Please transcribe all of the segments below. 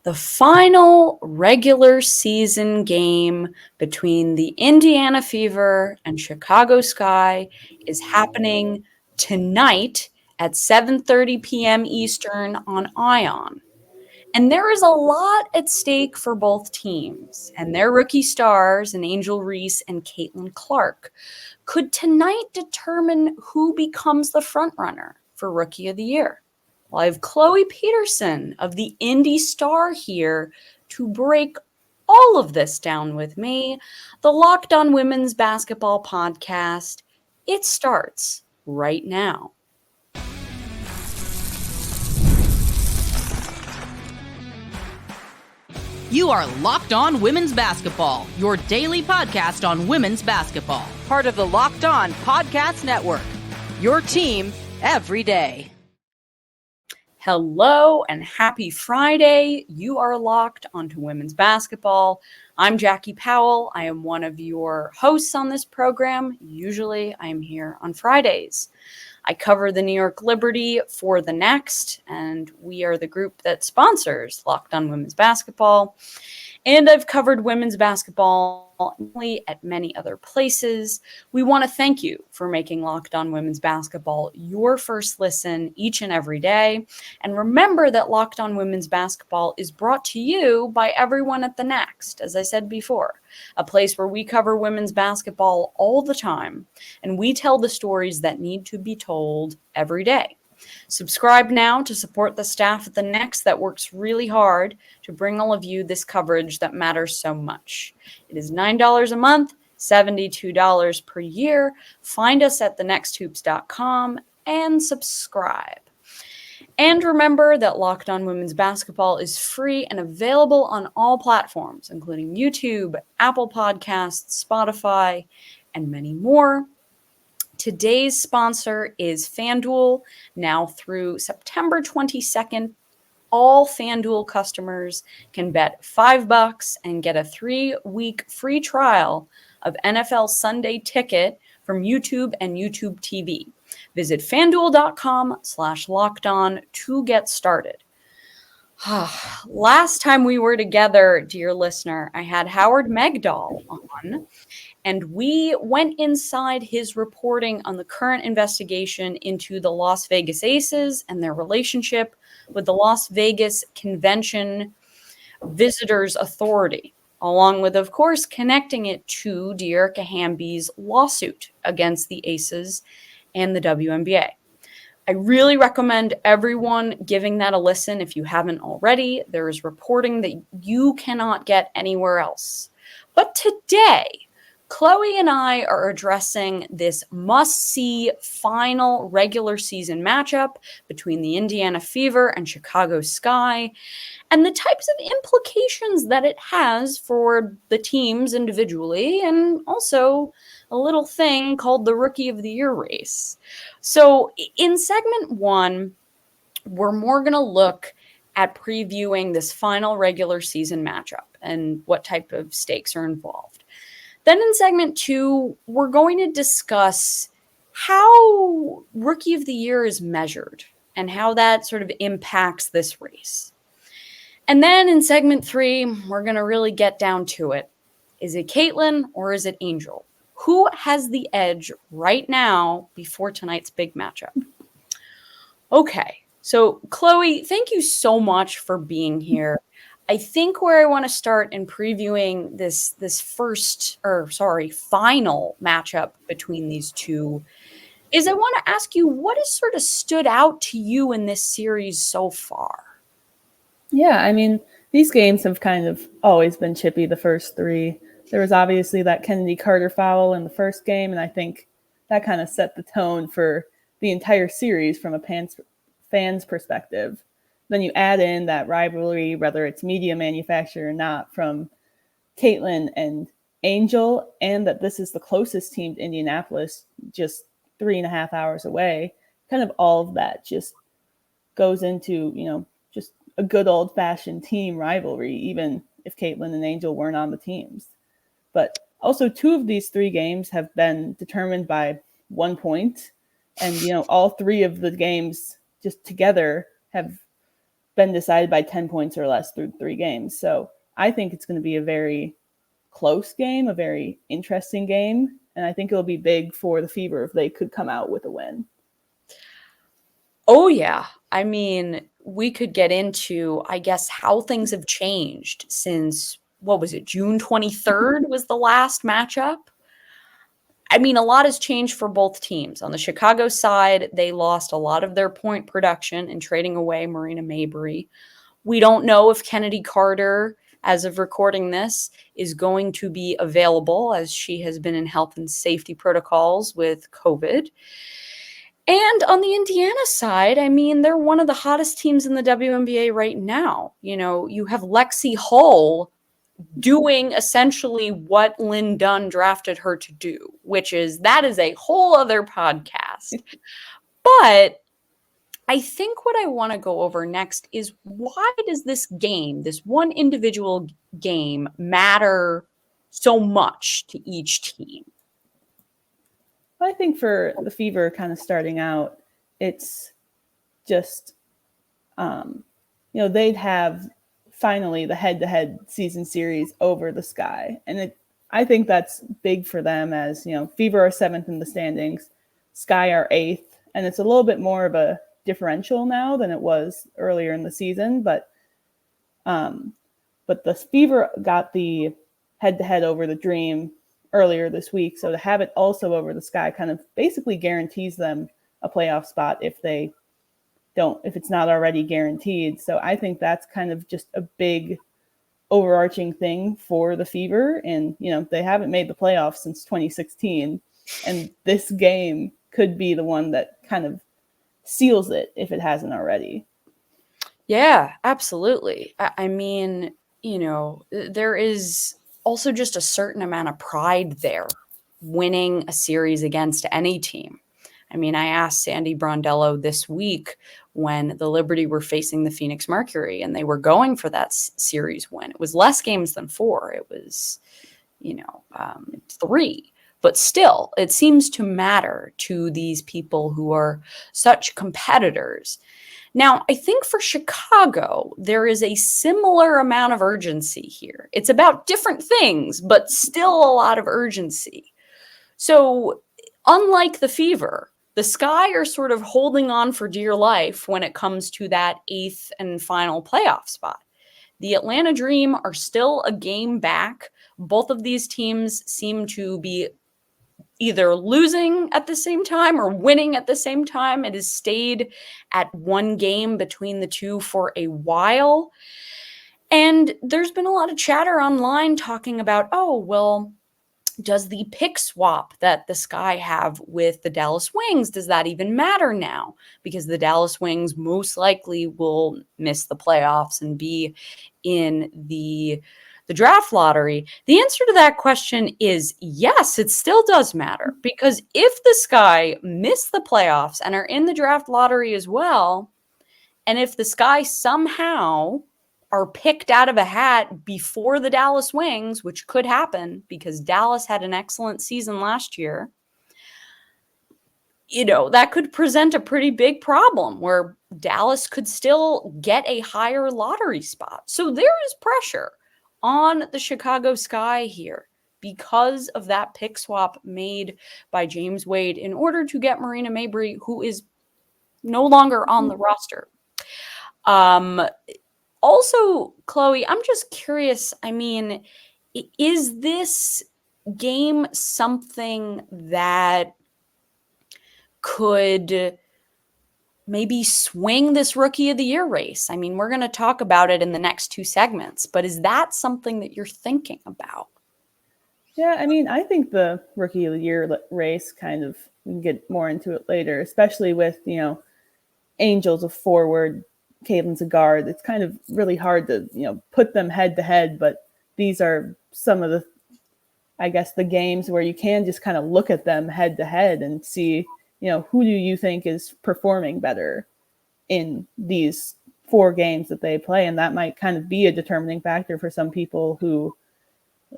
The final regular season game between the Indiana Fever and Chicago Sky is happening tonight at 7:30 p.m. Eastern on ION. And there is a lot at stake for both teams and their rookie stars in Angel Reese and Caitlin Clark. Could tonight determine who becomes the frontrunner for Rookie of the Year? Well, I have Chloe Peterson of the IndyStar here to break all of this down with me. The Locked On Women's Basketball Podcast. It starts right now. You are Locked On Women's Basketball, your daily podcast on women's basketball. Part of the Locked On Podcast Network, your team every day. Hello and happy Friday. You are locked onto women's basketball. I'm Jackie Powell. I am one of your hosts on this program. Usually I am here on Fridays. I cover the New York Liberty for The Next, and we are the group that sponsors Locked On Women's Basketball. And I've covered women's basketball at many other places. We want to thank you for making Locked On Women's Basketball your first listen each and every day. And remember that Locked On Women's Basketball is brought to you by everyone at The Next, as I said before, a place where we cover women's basketball all the time, and we tell the stories that need to be told every day. Subscribe now to support the staff at The Next that works really hard to bring all of you this coverage that matters so much. It is $9 a month, $72 per year. Find us at thenexthoops.com and subscribe. And remember that Locked On Women's Basketball is free and available on all platforms, including YouTube, Apple Podcasts, Spotify, and many more. Today's sponsor is FanDuel. Now through September 22nd, all FanDuel customers can bet $5 and get a 3-week free trial of NFL Sunday Ticket from YouTube and YouTube TV. Visit FanDuel.com/lockedon to get started. Last time we were together, dear listener, I had Howard Megdal on, and we went inside his reporting on the current investigation into the Las Vegas Aces and their relationship with the Las Vegas Convention Visitors Authority, along with, of course, connecting it to Dearica Hamby's lawsuit against the Aces and the WNBA. I really recommend everyone giving that a listen if you haven't already. There is reporting that you cannot get anywhere else. But today, Chloe and I are addressing this must-see final regular season matchup between the Indiana Fever and Chicago Sky, and the types of implications that it has for the teams individually, and also a little thing called the Rookie of the Year race. So in segment one, we're more going to look at previewing this final regular season matchup and what type of stakes are involved. Then in segment two, we're going to discuss how Rookie of the Year is measured and how that sort of impacts this race. And then in segment three, we're going to really get down to it. Is it Caitlin or is it Angel? Who has the edge right now before tonight's big matchup? Okay, so Chloe, thank you so much for being here. I think where I want to start in previewing this final matchup between these two is I want to ask you, what has sort of stood out to you in this series so far? Yeah, I mean, these games have kind of always been chippy, the first three. There was obviously that Kennedy Carter foul in the first game, and I think that kind of set the tone for the entire series from a fan's perspective. Then you add in that rivalry, whether it's media manufactured or not, from Caitlin and Angel, and that this is the closest team to Indianapolis, just 3.5 hours away. Kind of all of that just goes into, just a good old-fashioned team rivalry, even if Caitlin and Angel weren't on the teams. But also 2 of these 3 games have been determined by 1 point. And, all 3 of the games just together have been decided by 10 points or less through 3 games. So I think it's going to be a very close game, a very interesting game. And I think it'll be big for the Fever if they could come out with a win. Oh, yeah. I mean, we could get into, I guess, how things have changed since, what was it, June 23rd was the last matchup? I mean, a lot has changed for both teams. On the Chicago side, they lost a lot of their point production in trading away Marina Mabrey. We don't know if Kennedy Carter, as of recording this, is going to be available, as she has been in health and safety protocols with COVID. And on the Indiana side, I mean, they're one of the hottest teams in the WNBA right now. You know, you have Lexi Hull doing essentially what Lynn Dunn drafted her to do, which is, that is a whole other podcast. But I think what I want to go over next is, why does this game, this one individual game, matter so much to each team? I think for the Fever kind of starting out, it's just, they'd have finally the head-to-head season series over the Sky. And I think that's big for them, as, Fever are 7th in the standings, Sky are 8th. And it's a little bit more of a differential now than it was earlier in the season. But the Fever got the head-to-head over the Dream earlier this week. So to have it also over the Sky kind of basically guarantees them a playoff spot if it's not already guaranteed. So I think that's kind of just a big overarching thing for the Fever. And, they haven't made the playoffs since 2016. And this game could be the one that kind of seals it if it hasn't already. Yeah, absolutely. I mean, there is also just a certain amount of pride there, winning a series against any team. I mean, I asked Sandy Brondello this week when the Liberty were facing the Phoenix Mercury and they were going for that series win. It was less games than 4. It was, 3. But still, it seems to matter to these people who are such competitors. Now, I think for Chicago, there is a similar amount of urgency here. It's about different things, but still a lot of urgency. So, unlike the Fever, the Sky are sort of holding on for dear life when it comes to that 8th and final playoff spot. The Atlanta Dream are still a game back. Both of these teams seem to be either losing at the same time or winning at the same time. It has stayed at 1 game between the two for a while. And there's been a lot of chatter online talking about, does the pick swap that the Sky have with the Dallas Wings, does that even matter now? Because the Dallas Wings most likely will miss the playoffs and be in the draft lottery. The answer to that question is yes, it still does matter. Because if the Sky miss the playoffs and are in the draft lottery as well, and if the Sky somehow are picked out of a hat before the Dallas Wings, which could happen because Dallas had an excellent season last year, that could present a pretty big problem where Dallas could still get a higher lottery spot. So there is pressure on the Chicago Sky here because of that pick swap made by James Wade in order to get Marina Mabrey, who is no longer on the roster. Also, Chloe, I'm just curious. I mean, is this game something that could maybe swing this Rookie of the Year race? I mean, we're going to talk about it in the next 2 segments, but is that something that you're thinking about? Yeah, I mean, I think the Rookie of the Year race we can get more into it later, especially with, Angels a forward, Caitlin's a guard. It's kind of really hard to, put them head to head, but these are some of the games where you can just kind of look at them head to head and see, who do you think is performing better in these 4 games that they play? And that might kind of be a determining factor for some people who,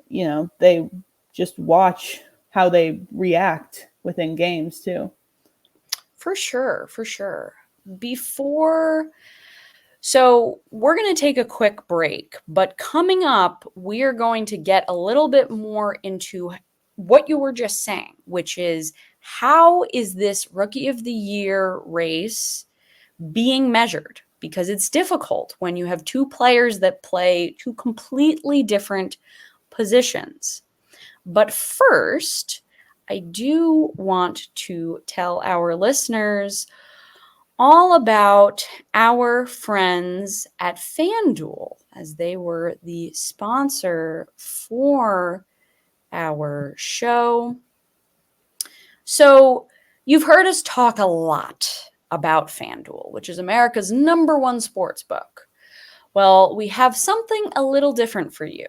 they just watch how they react within games too. For sure. Before So we're going to take a quick break, but coming up, we are going to get a little bit more into what you were just saying, which is how is this Rookie of the Year race being measured? Because it's difficult when you have two players that play two completely different positions. But first, I do want to tell our listeners all about our friends at FanDuel, as they were the sponsor for our show. So you've heard us talk a lot about FanDuel, which is America's #1 sports book. Well, we have something a little different for you.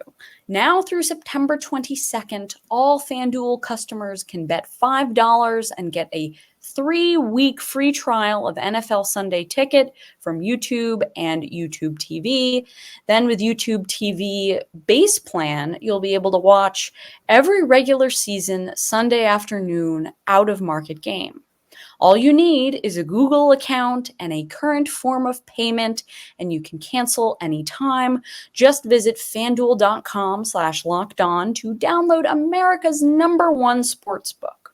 Now through September 22nd, all FanDuel customers can bet $5 and get a 3-week free trial of NFL Sunday Ticket from YouTube and YouTube TV. Then with YouTube TV base plan, you'll be able to watch every regular season Sunday afternoon out-of-market game. All you need is a Google account and a current form of payment, and you can cancel anytime. Just visit fanduel.com/lockedon to download America's #1 sportsbook.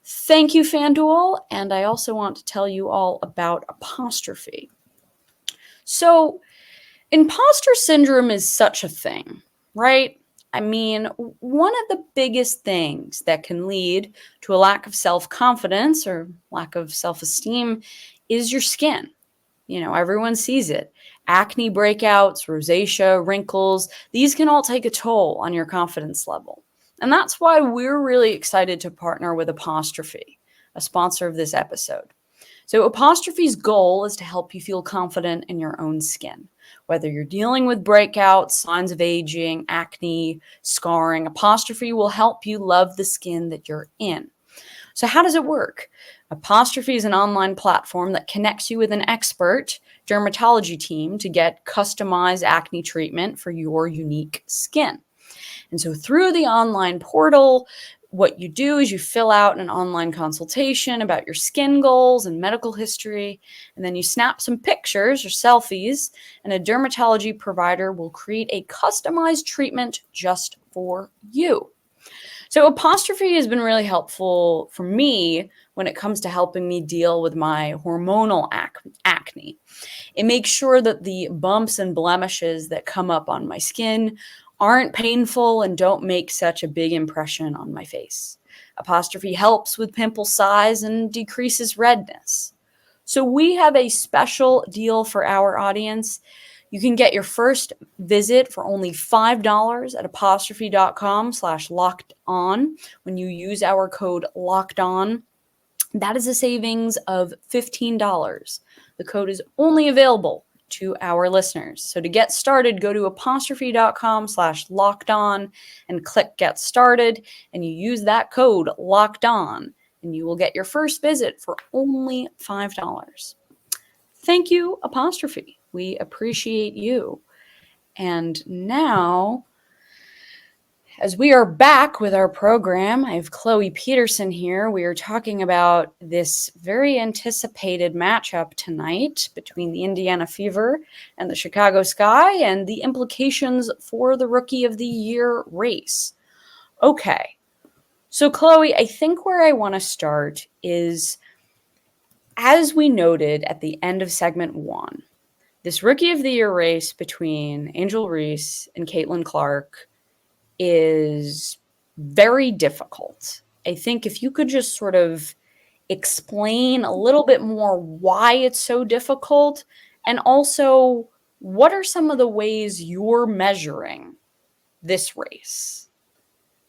Thank you, FanDuel, and I also want to tell you all about Apostrophe. So, imposter syndrome is such a thing, right? I mean, one of the biggest things that can lead to a lack of self-confidence or lack of self-esteem is your skin. Everyone sees it. Acne breakouts, rosacea, wrinkles, these can all take a toll on your confidence level. And that's why we're really excited to partner with Apostrophe, a sponsor of this episode. So Apostrophe's goal is to help you feel confident in your own skin. Whether you're dealing with breakouts, signs of aging, acne, scarring, Apostrophe will help you love the skin that you're in. So how does it work? Apostrophe is an online platform that connects you with an expert dermatology team to get customized acne treatment for your unique skin. And so through the online portal, what you do is you fill out an online consultation about your skin goals and medical history, and then you snap some pictures or selfies, and a dermatology provider will create a customized treatment just for you. So Apostrophe has been really helpful for me when it comes to helping me deal with my hormonal acne. It makes sure that the bumps and blemishes that come up on my skin aren't painful and don't make such a big impression on my face. Apostrophe helps with pimple size and decreases redness. So we have a special deal for our audience. You can get your first visit for only $5 at apostrophe.com/lockedon when you use our code LOCKEDON. That is a savings of $15. The code is only available to our listeners. So to get started, go to apostrophe.com/lockedon and click get started, and you use that code LOCKEDON, and you will get your first visit for only $5. Thank you, Apostrophe. We appreciate you. And now, as we are back with our program, I have Chloe Peterson here. We are talking about this very anticipated matchup tonight between the Indiana Fever and the Chicago Sky and the implications for the Rookie of the Year race. Okay, so Chloe, I think where I want to start is, as we noted at the end of segment 1, this Rookie of the Year race between Angel Reese and Caitlin Clark is very difficult. I think if you could just sort of explain a little bit more why it's so difficult, and also what are some of the ways you're measuring this race?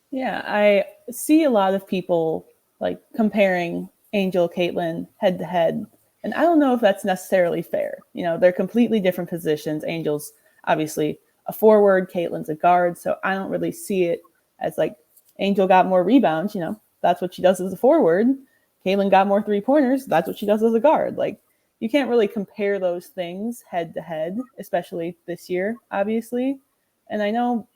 Yeah, I see a lot of people like comparing Angel, Caitlin head to head. And I don't know if that's necessarily fair. They're completely different positions. Angel's obviously a forward, Caitlin's a guard. So I don't really see it as like Angel got more rebounds. That's what she does as a forward. Caitlin got more 3-pointers. That's what she does as a guard. Like, you can't really compare those things head to head, especially this year, obviously. And I know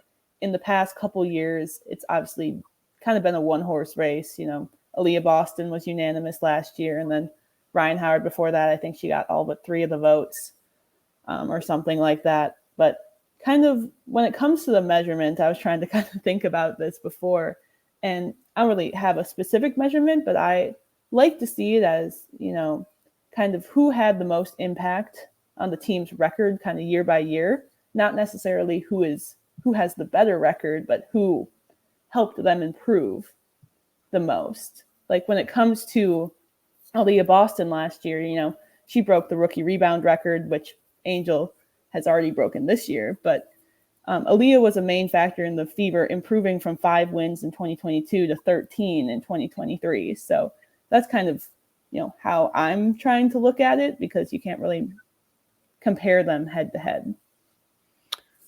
in the past couple years, it's obviously kind of been a one-horse race. Aaliyah Boston was unanimous last year, and then Ryan Howard before that. I think she got all but 3 of the votes. or something like that. But kind of when it comes to the measurement, I was trying to kind of think about this before, and I don't really have a specific measurement, but I like to see it as, kind of who had the most impact on the team's record kind of year by year, not necessarily who has the better record, but who helped them improve the most. Like when it comes to Aaliyah Boston last year, she broke the rookie rebound record, which Angel has already broken this year. But Aaliyah was a main factor in the Fever improving from 5 wins in 2022 to 13 in 2023. So that's kind of, how I'm trying to look at it, because you can't really compare them head to head.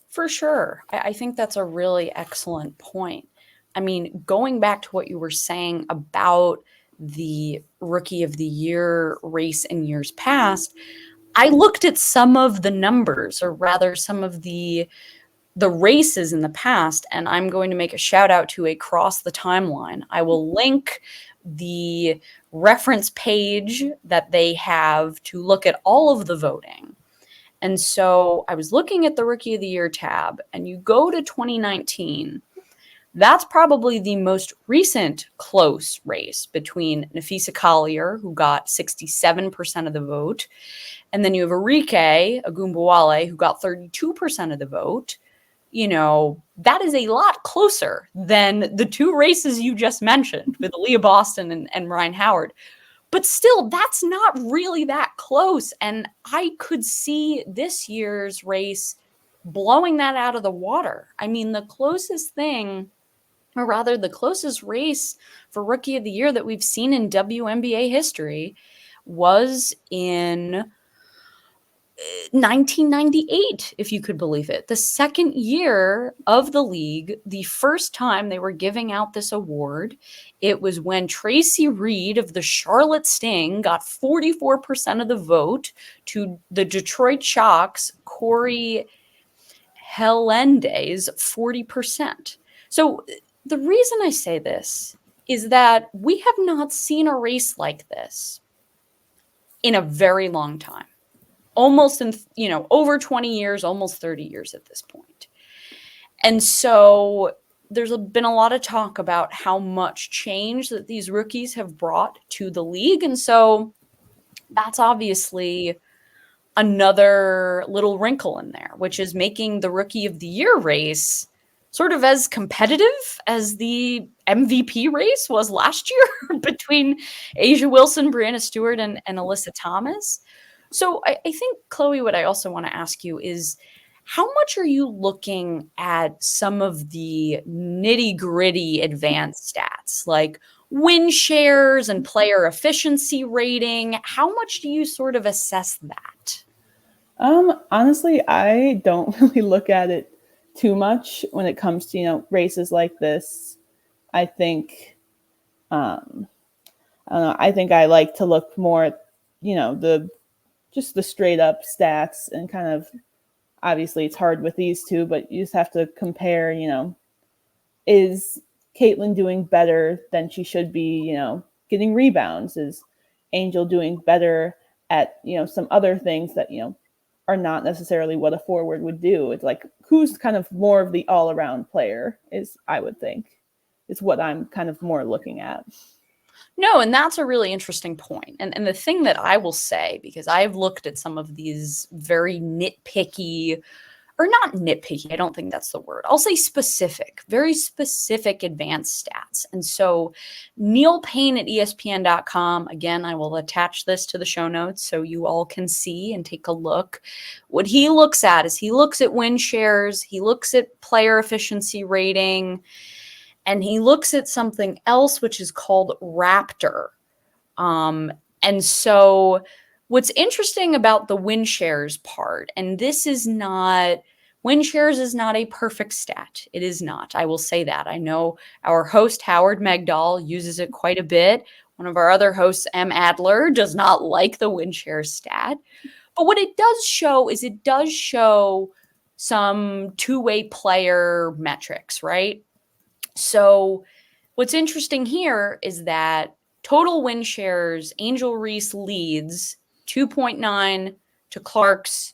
For sure. I think that's a really excellent point. I mean, going back to what you were saying about the Rookie of the Year race in years past, I looked at some of the numbers, or rather some of the races in the past, and I'm going to make a shout out to Across the Timeline. I will link the reference page that they have to look at all of the voting. And so I was looking at the Rookie of the Year tab, and you go to 2019. That's probably the most recent close race between Nafisa Collier, who got 67% of the vote, and then you have Arike Ogunbowale, who got 32% of the vote. That is a lot closer than the 2 races you just mentioned with Aaliyah Boston and Ryan Howard. But still, that's not really that close. And I could see this year's race blowing that out of the water. I mean, the closest thing, or rather the closest race for Rookie of the Year that we've seen in WNBA history was in 1998, if you could believe it. The second year of the league, the first time they were giving out this award, it was when Tracy Reed of the Charlotte Sting got 44% of the vote to the Detroit Shock's Corey Helende's 40%. So the reason I say this is that we have not seen a race like this in a very long time. Almost over 20 years, almost 30 years at this point. And so there's been a lot of talk about how much change that these rookies have brought to the league. And so that's obviously another little wrinkle in there, which is making the Rookie of the Year race sort of as competitive as the MVP race was last year between Asia Wilson, Brianna Stewart, and Alyssa Thomas. So I think, Chloe, what I also want to ask you is, how much are you looking at some of the nitty-gritty advanced stats, like win shares and player efficiency rating? How much do you sort of assess that? Honestly, I don't really look at it too much when it comes to, races like this. I think, I don't know, I think I like to look more at, just the straight up stats, and kind of, obviously it's hard with these two, but you just have to compare, is Caitlin doing better than she should be, getting rebounds? Is Angel doing better at, some other things that, are not necessarily what a forward would do? It's like, who's kind of more of the all around player I would think is what I'm kind of more looking at. No, and that's a really interesting point. And the thing that I will say, because I've looked at some of these very nitpicky, or not nitpicky, I don't think that's the word. I'll say specific, very specific advanced stats. And so Neil Payne at ESPN.com, again, I will attach this to the show notes so you all can see and take a look. What he looks at is he looks at win shares, he looks at player efficiency rating, and he looks at something else, which is called Raptor. And so what's interesting about the win shares part, and win shares is not a perfect stat. It is not. I will say that. I know our host, Howard Megdal, uses it quite a bit. One of our other hosts, M. Adler, does not like the win share stat. But what it does show is it does show some two-way player metrics, right? So what's interesting here is that total win shares, Angel Reese leads 2.9 to Clark's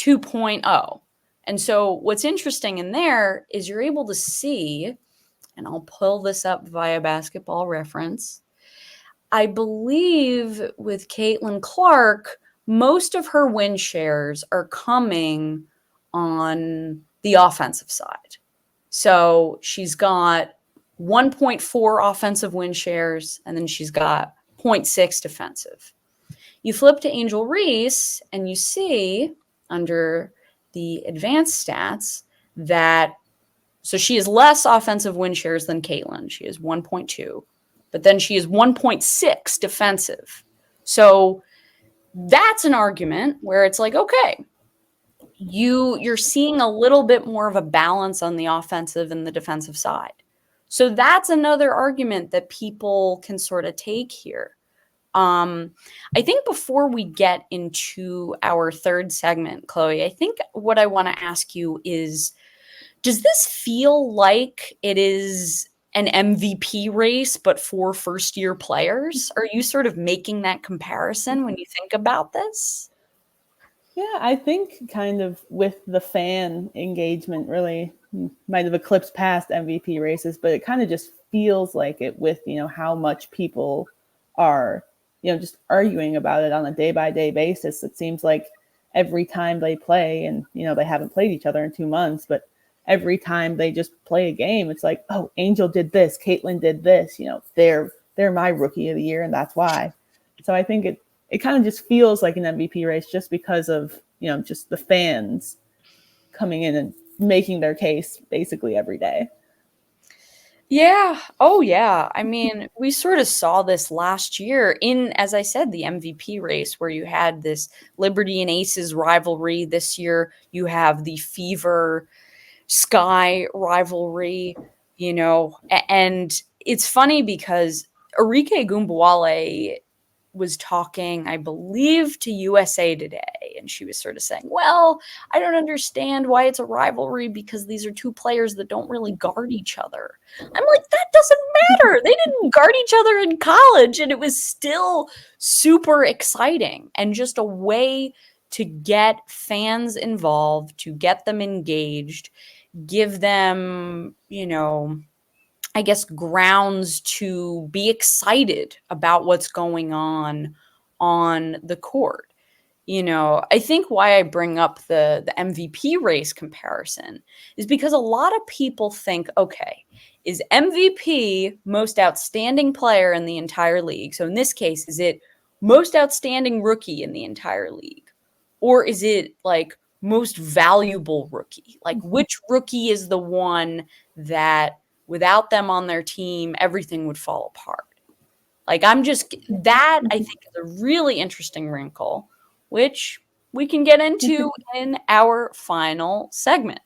2.0. And so what's interesting in there is you're able to see, and I'll pull this up via Basketball Reference. I believe with Caitlin Clark, most of her win shares are coming on the offensive side. So she's got 1.4 offensive win shares, and then she's got 0.6 defensive. You flip to Angel Reese, and you see under the advanced stats that, so she has less offensive win shares than Caitlin. She is 1.2, but then she is 1.6 defensive. So that's an argument where it's like, okay, you're seeing a little bit more of a balance on the offensive and the defensive side. So that's another argument that people can sort of take here. I think before we get into our third segment, Chloe, I think what I want to ask you is, does this feel like it is an MVP race, but for first-year players? Are you sort of making that comparison when you think about this? Yeah, I think kind of with the fan engagement really might have eclipsed past MVP races, but it kind of just feels like it with, how much people are, just arguing about it on a day-by-day basis. It seems like every time they play, and, they haven't played each other in 2 months, but every time they just play a game, it's like, oh, Angel did this, Caitlin did this, they're my rookie of the year, and that's why. So I think it kind of just feels like an MVP race just because of, just the fans coming in and making their case basically every day. Yeah. Oh, yeah. I mean, we sort of saw this last year in, as I said, the MVP race where you had this Liberty and Aces rivalry. This year, you have the Fever Sky rivalry, and it's funny because Arike Gumbawale was talking, I believe, to USA Today, and she was sort of saying, well, I don't understand why it's a rivalry because these are two players that don't really guard each other. I'm like, that doesn't matter. They didn't guard each other in college, and it was still super exciting and just a way to get fans involved, to get them engaged, give them, I guess, grounds to be excited about what's going on the court. I think why I bring up the MVP race comparison is because a lot of people think, okay, is MVP most outstanding player in the entire league? So in this case, is it most outstanding rookie in the entire league? Or is it like most valuable rookie? Like which rookie is the one that without them on their team, everything would fall apart? Like that I think is a really interesting wrinkle, which we can get into in our final segment.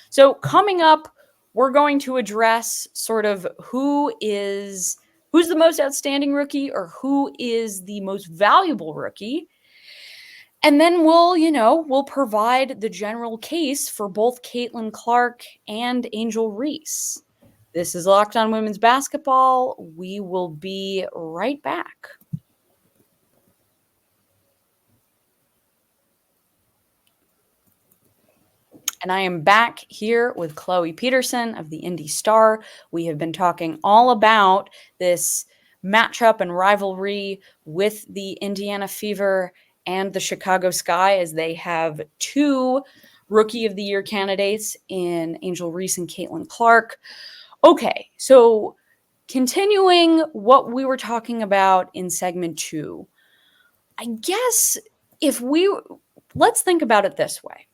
So coming up, we're going to address sort of who's the most outstanding rookie or who is the most valuable rookie. And then we'll provide the general case for both Caitlin Clark and Angel Reese. This is Locked On Women's Basketball. We will be right back. And I am back here with Chloe Peterson of the IndyStar. We have been talking all about this matchup and rivalry with the Indiana Fever and the Chicago Sky, as they have two Rookie of the Year candidates in Angel Reese and Caitlin Clark. Okay, so continuing what we were talking about in segment 2, I guess let's think about it this way.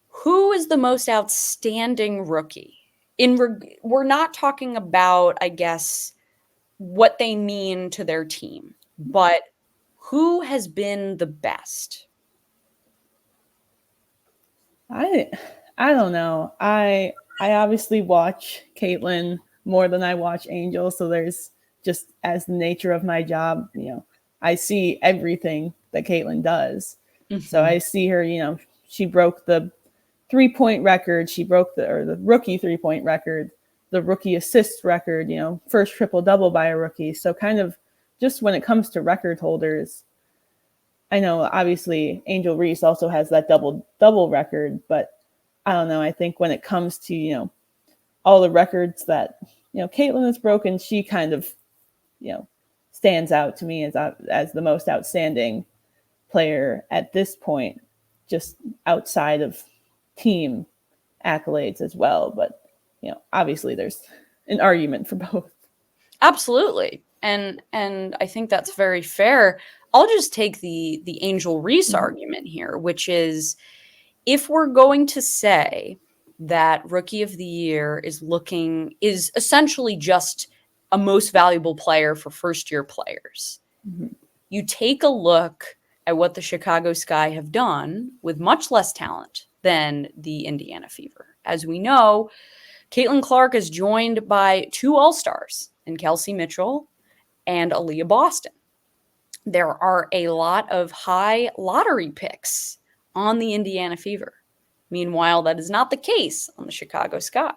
Who is the most outstanding rookie? We're not talking about, I guess, what they mean to their team, but who has been the best? I don't know. I obviously watch Caitlin more than I watch Angel, so there's just, as the nature of my job, I see everything that Caitlin does. Mm-hmm. So I see her, she broke the 3-point record, she broke the rookie 3-point record, the rookie assist record, first triple double by a rookie. So kind of just when it comes to record holders, I know obviously Angel Reese also has that double record, but I don't know. I think when it comes to, all the records that, Caitlin has broken, she kind of, stands out to me as the most outstanding player at this point, just outside of team accolades as well. But, obviously there's an argument for both. Absolutely. And I think that's very fair. I'll just take the Angel Reese argument here, which is, if we're going to say that Rookie of the Year is essentially just a most valuable player for first-year players, you take a look at what the Chicago Sky have done with much less talent than the Indiana Fever. As we know, Caitlin Clark is joined by 2 All-Stars in Kelsey Mitchell and Aaliyah Boston. There are a lot of high lottery picks on the Indiana Fever. Meanwhile, that is not the case on the Chicago Sky.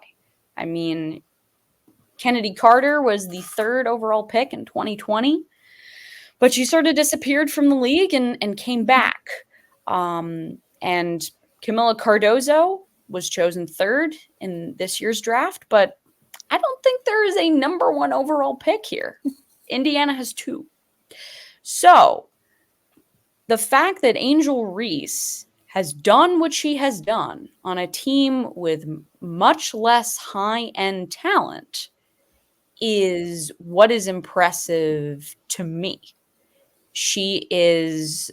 I mean, Kennedy Carter was the 3rd overall pick in 2020, but she sort of disappeared from the league and came back. And Camila Cardozo was chosen 3rd in this year's draft, but I don't think there is a number 1 overall pick here. Indiana has 2. So the fact that Angel Reese has done what she has done on a team with much less high-end talent is what is impressive to me. She is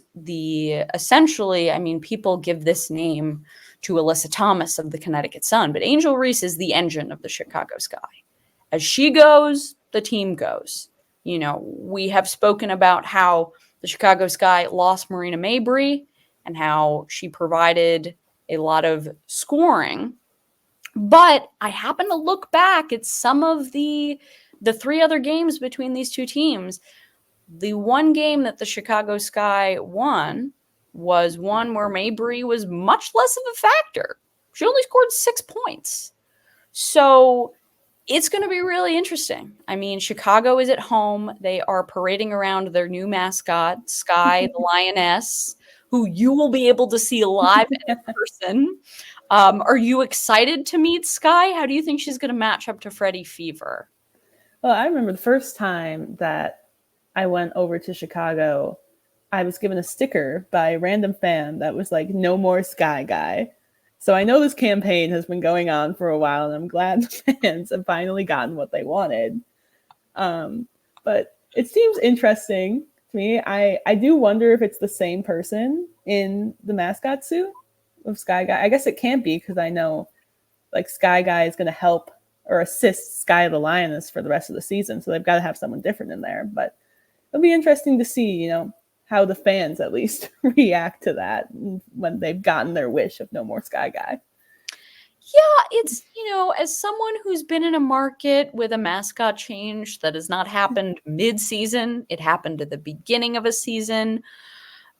essentially, I mean, people give this name to Alyssa Thomas of the Connecticut Sun, but Angel Reese is the engine of the Chicago Sky. As she goes, the team goes. We have spoken about how the Chicago Sky lost Marina Mabry and how she provided a lot of scoring. But I happen to look back at some of the 3 other games between these 2 teams. The one game that the Chicago Sky won was one where Mabry was much less of a factor. She only scored 6 points. So it's going to be really interesting. I mean, Chicago is at home. They are parading around their new mascot, Sky the Lioness, who you will be able to see live in person. Are you excited to meet Sky? How do you think she's going to match up to Freddie Fever? Well, I remember the first time that I went over to Chicago, I was given a sticker by a random fan that was like, "No more Sky Guy." So I know this campaign has been going on for a while, and I'm glad the fans have finally gotten what they wanted. But it seems interesting to me. I do wonder if it's the same person in the mascot suit of Sky Guy. I guess it can't be, because I know like Sky Guy is going to help or assist Sky the Lioness for the rest of the season. So they've got to have someone different in there. But it'll be interesting to see, how the fans at least react to that when they've gotten their wish of no more Sky Guy. Yeah, it's, as someone who's been in a market with a mascot change that has not happened mid-season, it happened at the beginning of a season.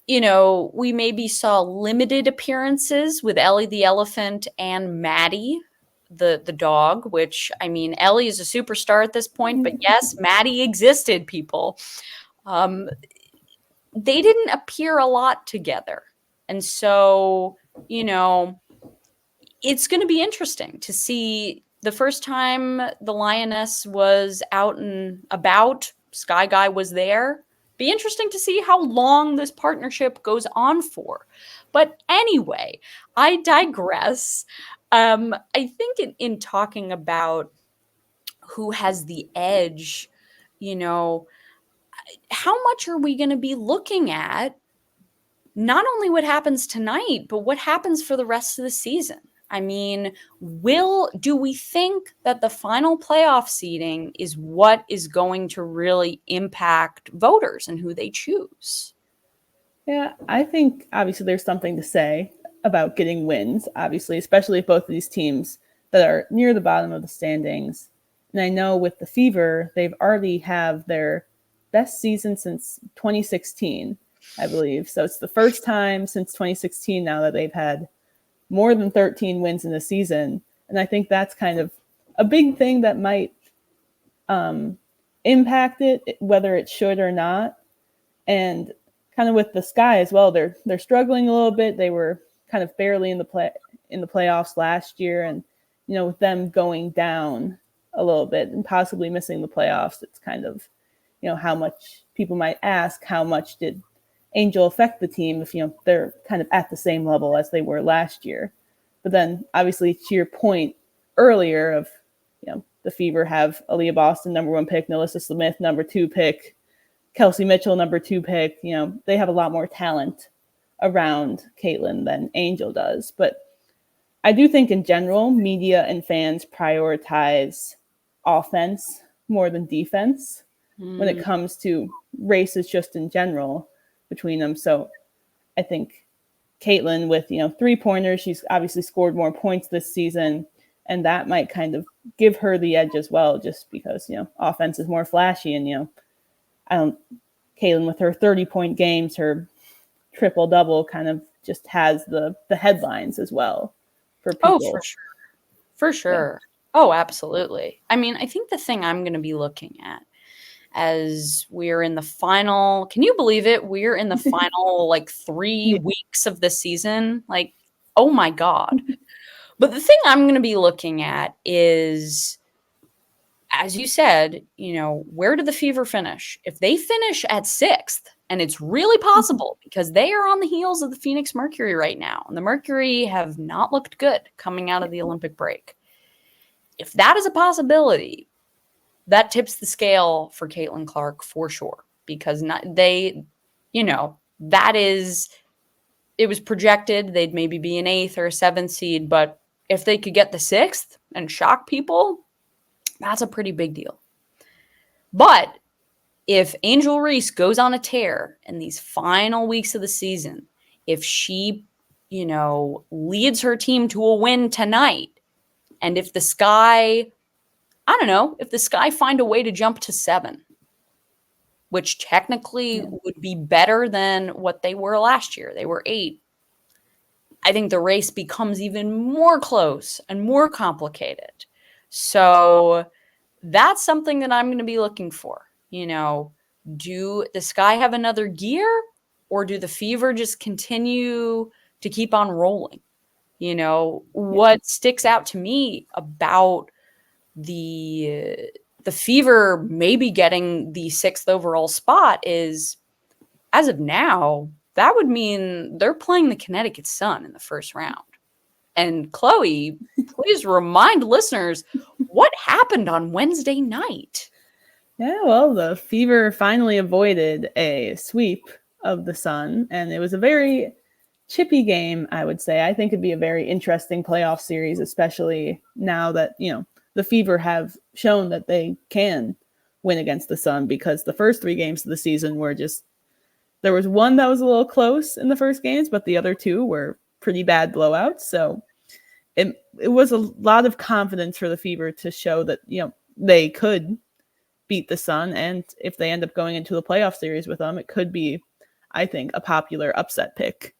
We maybe saw limited appearances with Ellie the elephant and Maddie, the dog, which, I mean, Ellie is a superstar at this point, but yes, Maddie existed, people. They didn't appear a lot together. And so, it's going to be interesting to see. The first time the Lioness was out and about, Sky Guy was there. Be interesting to see how long this partnership goes on for. But anyway, I digress. I think in talking about who has the edge, how much are we going to be looking at not only what happens tonight, but what happens for the rest of the season? I mean, do we think that the final playoff seeding is what is going to really impact voters and who they choose? Yeah, I think obviously there's something to say about getting wins, obviously, especially if both of these teams that are near the bottom of the standings. And I know with the Fever, they've already have their best season since 2016, I believe. So it's the first time since 2016 now that they've had more than 13 wins in a season. And I think that's kind of a big thing that might impact it, whether it should or not. And kind of with the Sky as well. They're struggling a little bit. They were kind of barely in the playoffs last year, and with them going down a little bit and possibly missing the playoffs, it's kind of how much people might ask, how much did Angel affect the team if they're kind of at the same level as they were last year. But then obviously to your point earlier of the Fever have Aaliyah Boston, number 1 pick, Nalissa Smith, number 2 pick, Kelsey Mitchell, number 2 pick. They have a lot more talent around Caitlin than Angel does. But I do think in general, media and fans prioritize offense more than defense when it comes to races just in general between them. So I think Caitlin with, 3-pointers, she's obviously scored more points this season, and that might kind of give her the edge as well, just because, offense is more flashy. And, Caitlin with her 30-point games, her triple-double kind of just has the headlines as well for people. Oh, for sure. For sure. Yeah. Oh, absolutely. I mean, I think the thing I'm going to be looking at as we're in the final, can you believe it? We're in the final 3 weeks of the season. Oh my God. But the thing I'm going to be looking at is, as you said, where did the Fever finish? If they finish at 6th, and it's really possible because they are on the heels of the Phoenix Mercury right now, and the Mercury have not looked good coming out of the Olympic break. If that is a possibility, that tips the scale for Caitlin Clark for sure, because it was projected they'd maybe be an 8th or a 7th seed, but if they could get the 6th and shock people, that's a pretty big deal. But if Angel Reese goes on a tear in these final weeks of the season, if she, leads her team to a win tonight, and if the Sky, if the Sky find a way to jump to 7, which technically would be better than what they were last year. They were 8. I think the race becomes even more close and more complicated. So that's something that I'm going to be looking for. Do the Sky have another gear, or do the Fever just continue to keep on rolling? What sticks out to me about the Fever maybe getting the 6th overall spot is, as of now, that would mean they're playing the Connecticut Sun in the first round. And Chloe, please remind listeners what happened on Wednesday night. Yeah, well, the Fever finally avoided a sweep of the Sun, and it was a very chippy game, I would say. I think it'd be a very interesting playoff series, especially now that, the Fever have shown that they can win against the Sun, because the first 3 games of the season were just, there was one that was a little close in the first games, but the other 2 were pretty bad blowouts. So it was a lot of confidence for the Fever to show that, they could beat the Sun. And if they end up going into a playoff series with them, it could be, I think, a popular upset pick.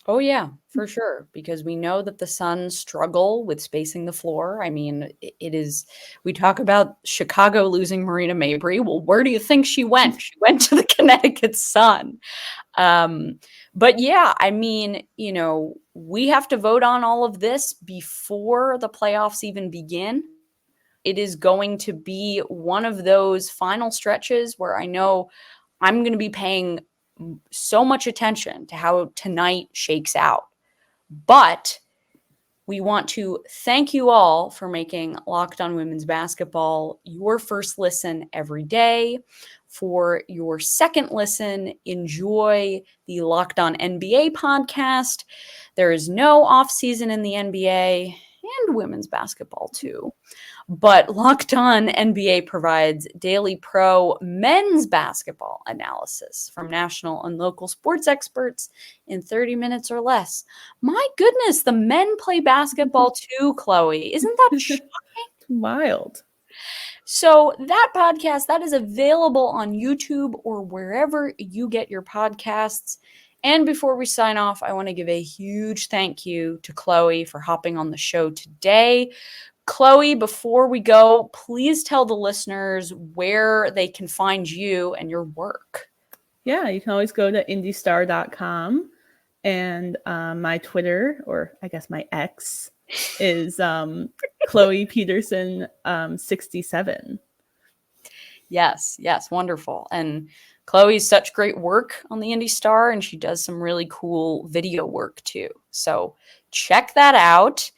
Oh, yeah, for sure. Because we know that the Sun struggle with spacing the floor. I mean, we talk about Chicago losing Marina Mabrey. Well, where do you think she went? She went to the Connecticut Sun. But yeah, I mean, we have to vote on all of this before the playoffs even begin. It is going to be one of those final stretches where I know I'm going to be paying so much attention to how tonight shakes out. But we want to thank you all for making Locked On Women's Basketball your first listen every day. For your second listen, enjoy the Locked On NBA podcast. There is no off season in the NBA and women's basketball too. But Locked On NBA provides daily pro men's basketball analysis from national and local sports experts in 30 minutes or less. My goodness, the men play basketball too, Chloe. Isn't that shocking? Wild. So that podcast, that is available on YouTube or wherever you get your podcasts. And before we sign off, I want to give a huge thank you to Chloe for hopping on the show today. Chloe, before we go, please tell the listeners where they can find you and your work. Yeah, you can always go to IndyStar.com. And my Twitter, or I guess my X, is Chloe Peterson 67. Yes, wonderful. And Chloe's such great work on the IndyStar, and she does some really cool video work too. So check that out.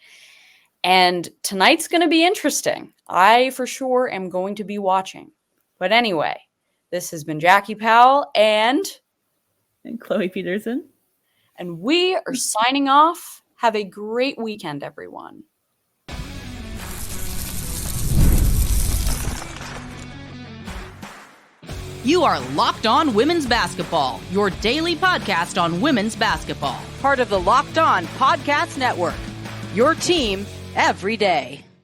And tonight's going to be interesting. I for sure am going to be watching. But anyway, this has been Jackie Powell and Chloe Peterson. And we are signing off. Have a great weekend, everyone. You are Locked On Women's Basketball, your daily podcast on women's basketball. Part of the Locked On Podcast Network. Your team every day.